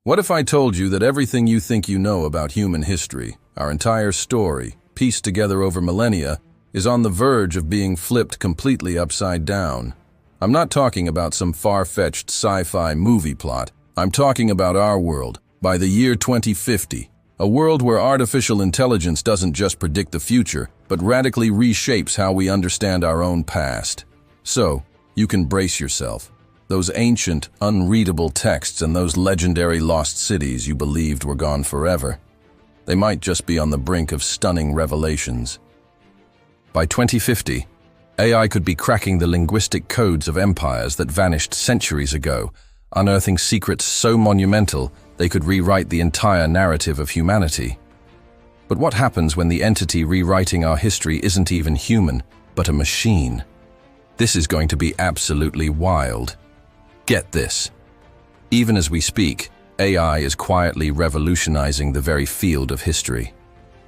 What if I told you that everything you think you know about human history, our entire story, pieced together over millennia, is on the verge of being flipped completely upside down? I'm not talking about some far-fetched sci-fi movie plot. I'm talking about our world, by the year 2050. A world where artificial intelligence doesn't just predict the future, but radically reshapes how we understand our own past. So, you can brace yourself. Those ancient, unreadable texts and those legendary lost cities you believed were gone forever, they might just be on the brink of stunning revelations. By 2050, AI could be cracking the linguistic codes of empires that vanished centuries ago, unearthing secrets so monumental they could rewrite the entire narrative of humanity. But what happens when the entity rewriting our history isn't even human, but a machine? This is going to be absolutely wild. Get this. Even as we speak, AI is quietly revolutionizing the very field of history.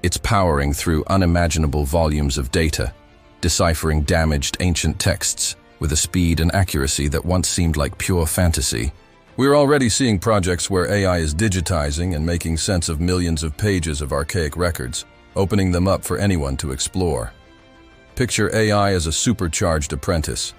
It's powering through unimaginable volumes of data, deciphering damaged ancient texts with a speed and accuracy that once seemed like pure fantasy. We're already seeing projects where AI is digitizing and making sense of millions of pages of archaic records, opening them up for anyone to explore. Picture AI as a supercharged apprentice,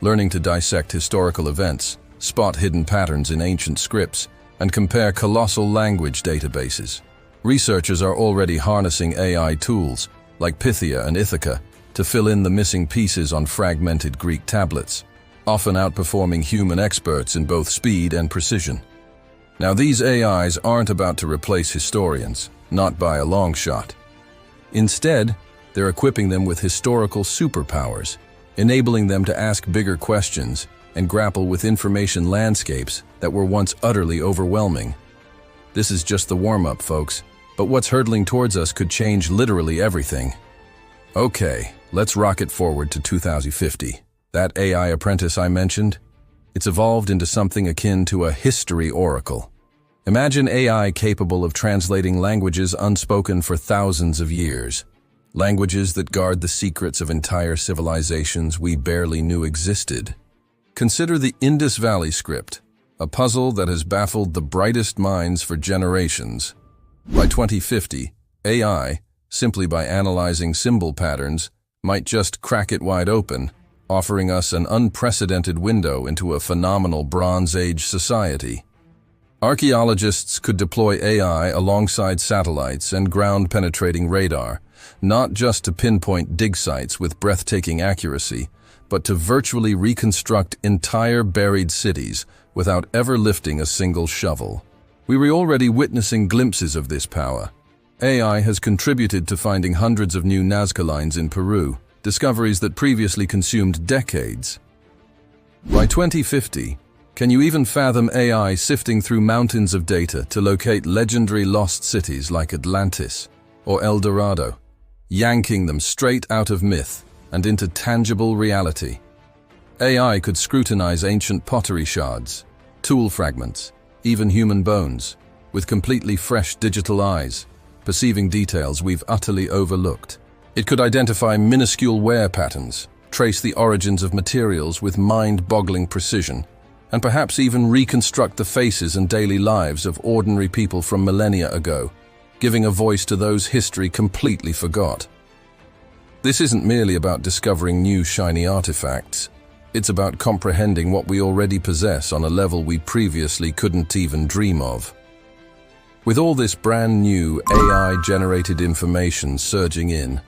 learning to dissect historical events, spot hidden patterns in ancient scripts, and compare colossal language databases. Researchers are already harnessing AI tools, like Pythia and Ithaca, to fill in the missing pieces on fragmented Greek tablets, often outperforming human experts in both speed and precision. Now, these AIs aren't about to replace historians, not by a long shot. Instead, they're equipping them with historical superpowers, enabling them to ask bigger questions and grapple with information landscapes that were once utterly overwhelming. This is just the warm-up, folks, but what's hurtling towards us could change literally everything. Okay, let's rocket forward to 2050. That AI apprentice I mentioned, it's evolved into something akin to a history oracle. Imagine AI capable of translating languages unspoken for thousands of years, languages that guard the secrets of entire civilizations we barely knew existed. Consider the Indus Valley script, a puzzle that has baffled the brightest minds for generations. By 2050, AI, simply by analyzing symbol patterns, might just crack it wide open, offering us an unprecedented window into a phenomenal Bronze Age society. Archaeologists could deploy AI alongside satellites and ground-penetrating radar, not just to pinpoint dig sites with breathtaking accuracy, but to virtually reconstruct entire buried cities without ever lifting a single shovel. We were already witnessing glimpses of this power. AI has contributed to finding hundreds of new Nazca lines in Peru, discoveries that previously consumed decades. By 2050, can you even fathom AI sifting through mountains of data to locate legendary lost cities like Atlantis or El Dorado, yanking them straight out of myth and into tangible reality? AI could scrutinize ancient pottery shards, tool fragments, even human bones, with completely fresh digital eyes, perceiving details we've utterly overlooked. It could identify minuscule wear patterns, trace the origins of materials with mind-boggling precision, and perhaps even reconstruct the faces and daily lives of ordinary people from millennia ago, giving a voice to those history completely forgot. This isn't merely about discovering new shiny artifacts. It's about comprehending what we already possess on a level we previously couldn't even dream of. With all this brand new AI-generated information surging in,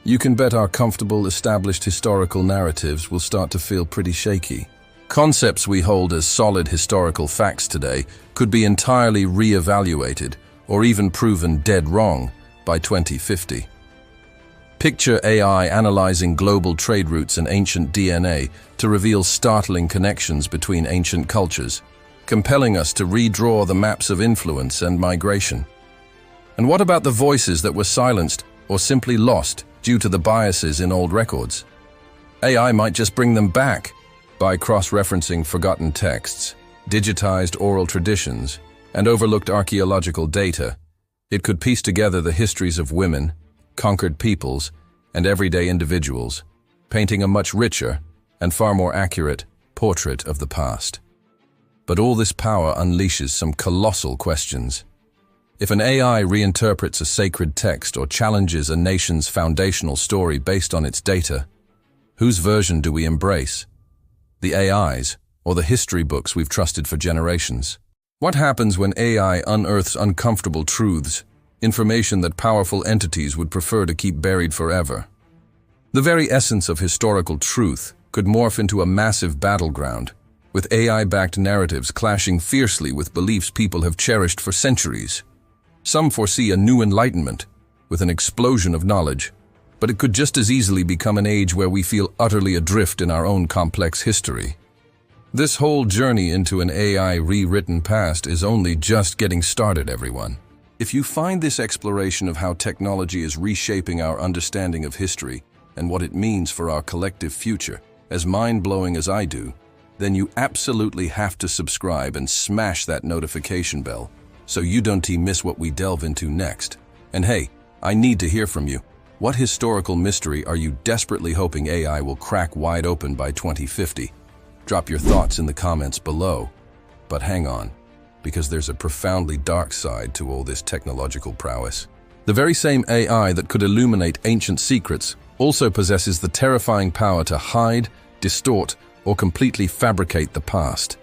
you can bet our comfortable, established historical narratives will start to feel pretty shaky. Concepts we hold as solid historical facts today could be entirely re-evaluated or even proven dead wrong by 2050. Picture AI analyzing global trade routes and ancient DNA to reveal startling connections between ancient cultures, compelling us to redraw the maps of influence and migration. And what about the voices that were silenced or simply lost due to the biases in old records? AI might just bring them back by cross-referencing forgotten texts, digitized oral traditions, and overlooked archaeological data. It could piece together the histories of women, conquered peoples, and everyday individuals, painting a much richer and far more accurate portrait of the past. But all this power unleashes some colossal questions. If an AI reinterprets a sacred text or challenges a nation's foundational story based on its data, whose version do we embrace? The AI's, or the history books we've trusted for generations? What happens when AI unearths uncomfortable truths, information that powerful entities would prefer to keep buried forever? The very essence of historical truth could morph into a massive battleground, with AI-backed narratives clashing fiercely with beliefs people have cherished for centuries. Some foresee a new enlightenment, with an explosion of knowledge, but it could just as easily become an age where we feel utterly adrift in our own complex history. This whole journey into an AI rewritten past is only just getting started, everyone. If you find this exploration of how technology is reshaping our understanding of history and what it means for our collective future as mind-blowing as I do, then you absolutely have to subscribe and smash that notification bell so you don't miss what we delve into next. And hey, I need to hear from you. What historical mystery are you desperately hoping AI will crack wide open by 2050? Drop your thoughts in the comments below. But hang on, because there's a profoundly dark side to all this technological prowess. The very same AI that could illuminate ancient secrets also possesses the terrifying power to hide, distort, or completely fabricate the past.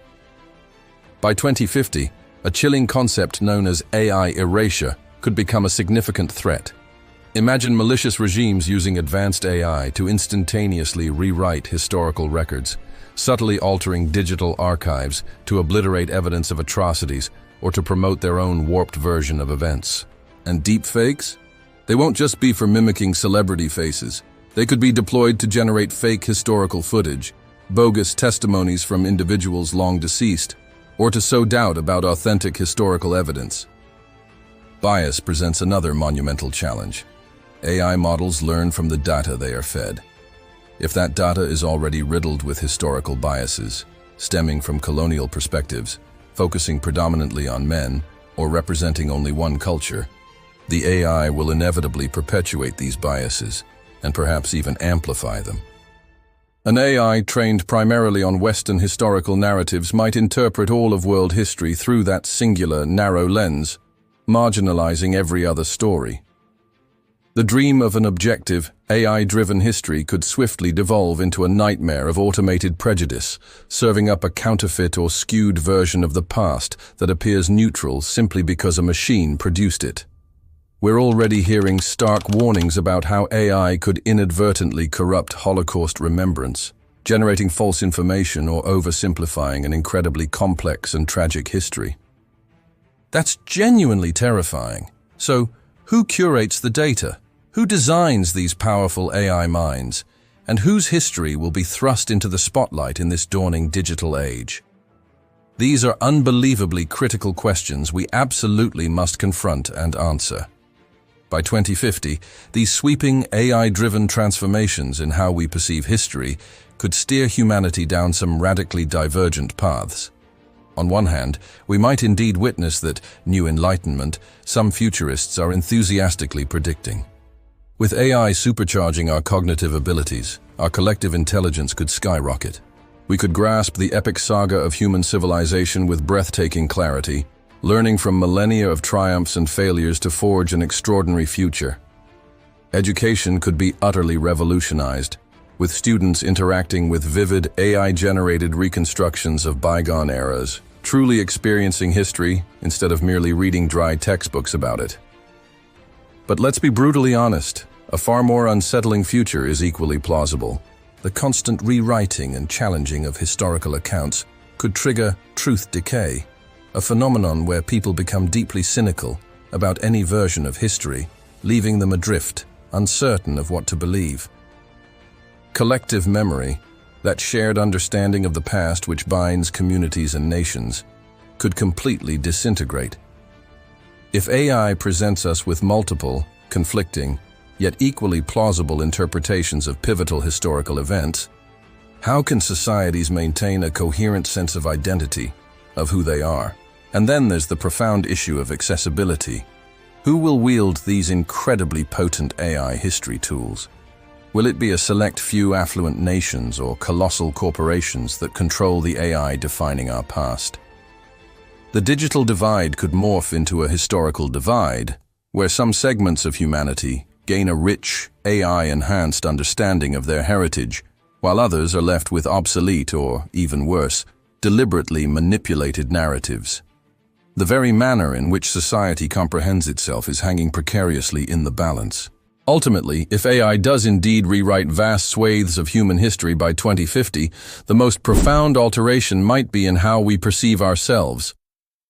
By 2050, a chilling concept known as AI erasure could become a significant threat. Imagine malicious regimes using advanced AI to instantaneously rewrite historical records, subtly altering digital archives to obliterate evidence of atrocities or to promote their own warped version of events. And deepfakes? They won't just be for mimicking celebrity faces. They could be deployed to generate fake historical footage, bogus testimonies from individuals long deceased, or to sow doubt about authentic historical evidence. Bias presents another monumental challenge. AI models learn from the data they are fed. If that data is already riddled with historical biases, stemming from colonial perspectives, focusing predominantly on men, or representing only one culture, the AI will inevitably perpetuate these biases, and perhaps even amplify them. An AI trained primarily on Western historical narratives might interpret all of world history through that singular, narrow lens, marginalizing every other story. The dream of an objective, AI-driven history could swiftly devolve into a nightmare of automated prejudice, serving up a counterfeit or skewed version of the past that appears neutral simply because a machine produced it. We're already hearing stark warnings about how AI could inadvertently corrupt Holocaust remembrance, generating false information or oversimplifying an incredibly complex and tragic history. That's genuinely terrifying. So, who curates the data? Who designs these powerful AI minds? And whose history will be thrust into the spotlight in this dawning digital age? These are unbelievably critical questions we absolutely must confront and answer. By 2050, these sweeping AI-driven transformations in how we perceive history could steer humanity down some radically divergent paths. On one hand, we might indeed witness that new enlightenment some futurists are enthusiastically predicting. With AI supercharging our cognitive abilities, our collective intelligence could skyrocket. We could grasp the epic saga of human civilization with breathtaking clarity, learning from millennia of triumphs and failures to forge an extraordinary future. Education could be utterly revolutionized, with students interacting with vivid AI-generated reconstructions of bygone eras, truly experiencing history instead of merely reading dry textbooks about it. But let's be brutally honest, a far more unsettling future is equally plausible. The constant rewriting and challenging of historical accounts could trigger truth decay, a phenomenon where people become deeply cynical about any version of history, leaving them adrift, uncertain of what to believe. Collective memory, that shared understanding of the past which binds communities and nations, could completely disintegrate. If AI presents us with multiple, conflicting, yet equally plausible interpretations of pivotal historical events, how can societies maintain a coherent sense of identity, of who they are? And then there's the profound issue of accessibility. Who will wield these incredibly potent AI history tools? Will it be a select few affluent nations or colossal corporations that control the AI defining our past? The digital divide could morph into a historical divide, where some segments of humanity gain a rich, AI-enhanced understanding of their heritage, while others are left with obsolete or, even worse, deliberately manipulated narratives. The very manner in which society comprehends itself is hanging precariously in the balance. Ultimately, if AI does indeed rewrite vast swathes of human history by 2050, the most profound alteration might be in how we perceive ourselves.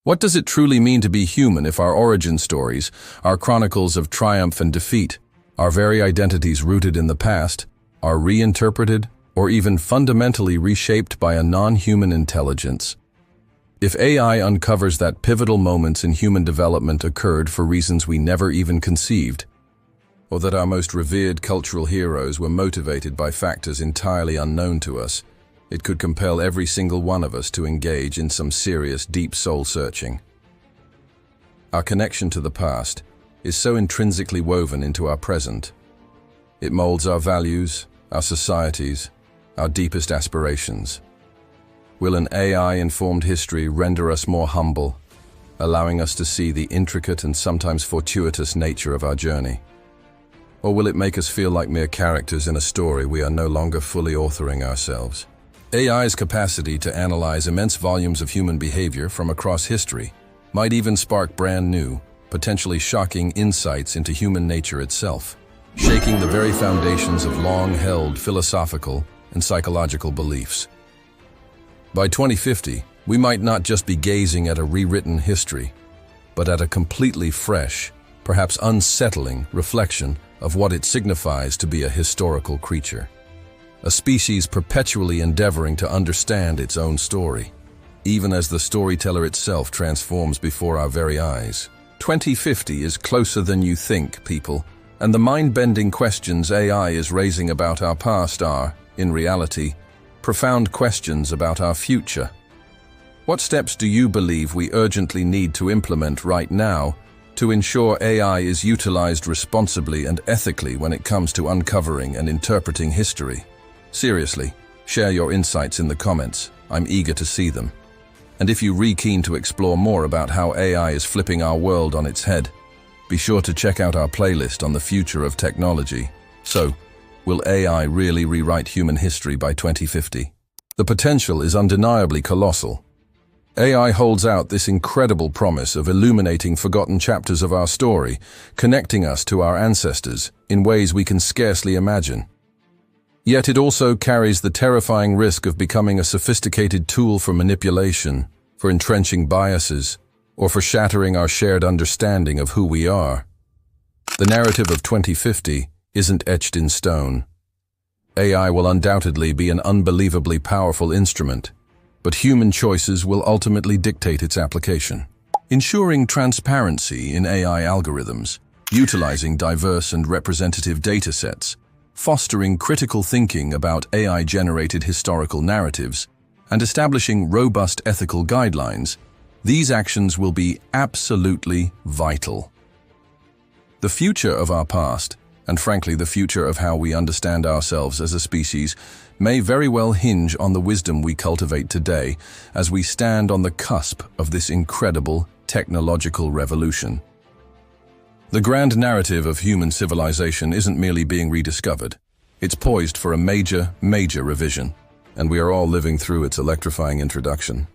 What does it truly mean to be human if our origin stories, our chronicles of triumph and defeat, our very identities rooted in the past, are reinterpreted or even fundamentally reshaped by a non-human intelligence? If AI uncovers that pivotal moments in human development occurred for reasons we never even conceived, or that our most revered cultural heroes were motivated by factors entirely unknown to us, it could compel every single one of us to engage in some serious, deep soul-searching. Our connection to the past is so intrinsically woven into our present. It molds our values, our societies, our deepest aspirations. Will an AI-informed history render us more humble, allowing us to see the intricate and sometimes fortuitous nature of our journey? Or will it make us feel like mere characters in a story we are no longer fully authoring ourselves? AI's capacity to analyze immense volumes of human behavior from across history might even spark brand new, potentially shocking insights into human nature itself, shaking the very foundations of long-held philosophical and psychological beliefs. By 2050, we might not just be gazing at a rewritten history, but at a completely fresh, perhaps unsettling reflection of what it signifies to be a historical creature. A species perpetually endeavoring to understand its own story, even as the storyteller itself transforms before our very eyes. 2050 is closer than you think, people, and the mind-bending questions AI is raising about our past are, in reality, profound questions about our future. What steps do you believe we urgently need to implement right now to ensure AI is utilized responsibly and ethically when it comes to uncovering and interpreting history? Seriously, share your insights in the comments. I'm eager to see them. And if you're keen to explore more about how AI is flipping our world on its head, be sure to check out our playlist on the future of technology. So, will AI really rewrite human history by 2050? The potential is undeniably colossal. AI holds out this incredible promise of illuminating forgotten chapters of our story, connecting us to our ancestors in ways we can scarcely imagine. Yet it also carries the terrifying risk of becoming a sophisticated tool for manipulation, for entrenching biases, or for shattering our shared understanding of who we are. The narrative of 2050 isn't etched in stone. AI will undoubtedly be an unbelievably powerful instrument, but human choices will ultimately dictate its application. Ensuring transparency in AI algorithms, utilizing diverse and representative datasets, fostering critical thinking about AI-generated historical narratives, and establishing robust ethical guidelines, these actions will be absolutely vital. The future of our past, and frankly the future of how we understand ourselves as a species, may very well hinge on the wisdom we cultivate today as we stand on the cusp of this incredible technological revolution. The grand narrative of human civilization isn't merely being rediscovered. It's poised for a major revision, and we are all living through its electrifying introduction.